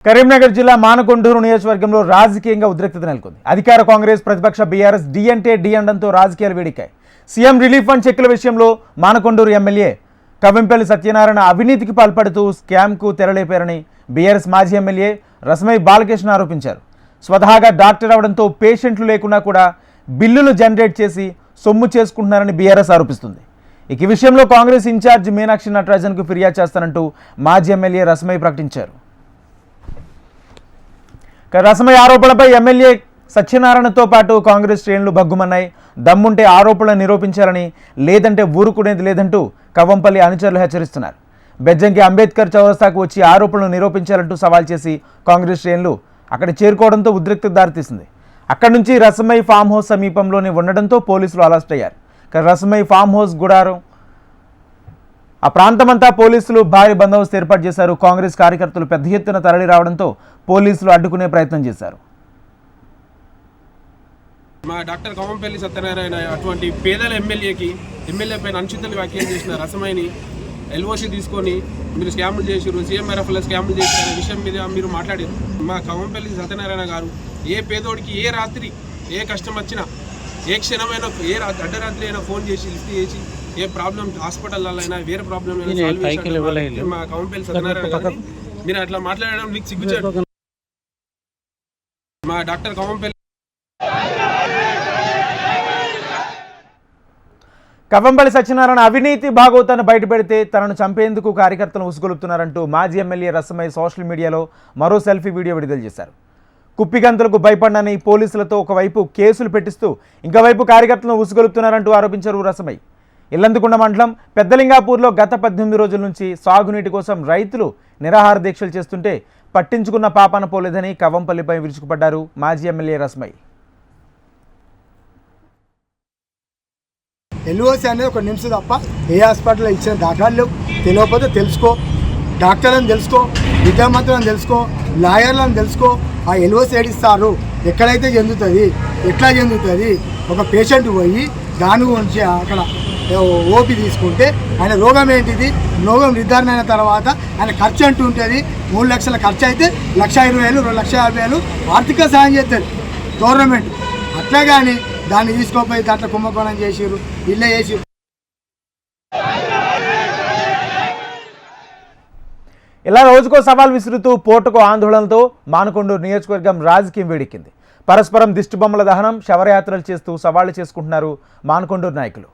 కరీంనగర్ జిల్లా మానకొండూరు నియోజకవర్గంలో రాజకీయంగా ఉద్రిక్తత నెలకొంది. అధికార కాంగ్రెస్ ప్రతిపక్ష బీఆర్ఎస్ డి అంటే డి అనడంతో రాజకీయాలు వేడెక్కాయి. సీఎం రిలీఫ్ ఫండ్ చెక్కుల విషయంలో మానకొండూరు ఎమ్మెల్యే కవ్వంపల్లి సత్యనారాయణ అవినీతికి పాల్పడుతూ స్కామ్కు తెరలేపారని బీఆర్ఎస్ మాజీ ఎమ్మెల్యే రసమై బాలకృష్ణ ఆరోపించారు. స్వతహాగా డాక్టర్ అవడంతో పేషెంట్లు లేకున్నా కూడా బిల్లులు జనరేట్ చేసి సొమ్ము చేసుకుంటున్నారని బీఆర్ఎస్ ఆరోపిస్తుంది. ఈ విషయంలో కాంగ్రెస్ ఇన్ఛార్జ్ మీనాక్షి నటరాజన్కు ఫిర్యాదు చేస్తానంటూ మాజీ ఎమ్మెల్యే రసమై ప్రకటించారు. రసమై ఆరోపణలపై ఎమ్మెల్యే సత్యనారాయణతో పాటు కాంగ్రెస్ శ్రేణులు భగ్గుమన్నాయి. దమ్ముంటే ఆరోపణలు నిరూపించాలని, లేదంటే ఊరుకునేది లేదంటూ కవ్వంపల్లి అనుచరులు హెచ్చరిస్తున్నారు. బెజ్జంకి అంబేద్కర్ చౌరస్తాకు వచ్చి ఆరోపణలు నిరూపించాలంటూ సవాల్ చేసి కాంగ్రెస్ శ్రేణులు అక్కడ చేరుకోవడంతో ఉద్రిక్తత దారితీసింది. అక్కడి నుంచి రసమై ఫామ్ హౌస్ సమీపంలోనే ఉండడంతో పోలీసులు అరెస్ట్ అయ్యారు. రసమై ఫామ్ హౌస్ గుడారం ఆ ప్రాంతమంతా పోలీసులు భారీ బందోబస్తు ఏర్పాటు చేశారు. కాంగ్రెస్ కార్యకర్తలు పెద్ద ఎత్తున తరలి రావడంతో పోలీసులు అడ్డుకునే ప్రయత్నం చేశారు. మా డాక్టర్ కవ్వంపల్లి సత్యనారాయణ అటువంటి పేదల ఎమ్మెల్యే పైన అనుచిత వ్యాఖ్యలు చేసిన రసమైని ఎల్ఓసి తీసుకొని మీరు స్కాములు చేసారు, సీఎంఆర్ఎఫ్లో స్కాములు చేసిన విషయం మీద మీరు మాట్లాడారు. మా కవ్వంపల్లి సత్యనారాయణ గారు ఏ పేదోడికి ఏ రాత్రి ఏ కష్టం వచ్చినా, ఏ క్షణమైనా, ఏ అర్ధరాత్రి అయినా ఫోన్ చేసి లిఫ్ట్ చేసి ఏ ప్రాబ్లం హాస్పిటల్లో అయినా వేరే ప్రాబ్లం మా కవ్వంపల్లి సత్యనారాయణ గారు మీరు అట్లా మాట్లాడడం మీకు సిగ్గుచేటు. మా డాక్టర్ కవ్వంపల్లి సత్యనారాయణ అవినీతి భాగవతాన్ని బయటపెడితే తనను చంపేందుకు కార్యకర్తలను ఉసుగొలుపుతున్నారంటూ మాజీ ఎమ్మెల్యే రసమై సోషల్ మీడియాలో మరో సెల్ఫీ వీడియో విడుదల చేశారు. కుప్పిగంతులకు భయపడనని పోలీసులతో ఒకవైపు కేసులు పెట్టిస్తూ ఇంకోవైపు కార్యకర్తలను ఉసుగొలుపుతున్నారంటూ ఆరోపించారు రసమై. ఇల్లందుకుంట మండలం పెద్దలింగాపూర్లో గత 18 రోజుల నుంచి సాగునీటి కోసం రైతులు నిరాహార దీక్షలు చేస్తుంటే పట్టించుకున్న పాపాన పోలేదని కవ్వంపల్లిపై విరుచుకుపడ్డారు మాజీ ఎమ్మెల్యే రసమై. ఎల్ఓసి అనేది ఒక నిమిషం తప్ప ఏ హాస్పిటల్లో ఇచ్చిన దాఖలు తెలియకపోతే తెలుసుకో, డాక్టర్లను తెలుసుకో, విద్యామంత్రులను తెలుసుకో, లాయర్లను తెలుసుకో. ఆ ఎల్ఓసి ఏడిస్తారు ఎక్కడైతే చెందుతుంది, ఎట్లా చెందుతుంది. ఒక పేషెంట్ పోయి దాని గురించి అక్కడ ఓపీ తీసుకుంటే ఆయన రోగం ఏంటిది, రోగం నిర్ధారణ అయిన తర్వాత ఆయన ఖర్చు అంటూ ఉంటుంది. 3 లక్షల ఖర్చు అయితే 1,20,000, 2,50,000 ఆర్థిక సాయం చేస్తుంది గవర్నమెంట్. అట్లా కానీ దాన్ని తీసుకోపోయి దాంట్లో కుంభకోణం చేసిరు, ఇల్లే చేసిరు. ఇలా రోజుకో సవాల్ విసురుతూ పోటుకో ఆందోళనతో మానకొండూరు నియోజకవర్గం రాజకీయం వేడెక్కింది. పరస్పరం దిష్టిబొమ్మల దహనం, శవరయాత్రలు చేస్తూ సవాళ్లు చేసుకుంటున్నారు మానకొండూరు నాయకులు.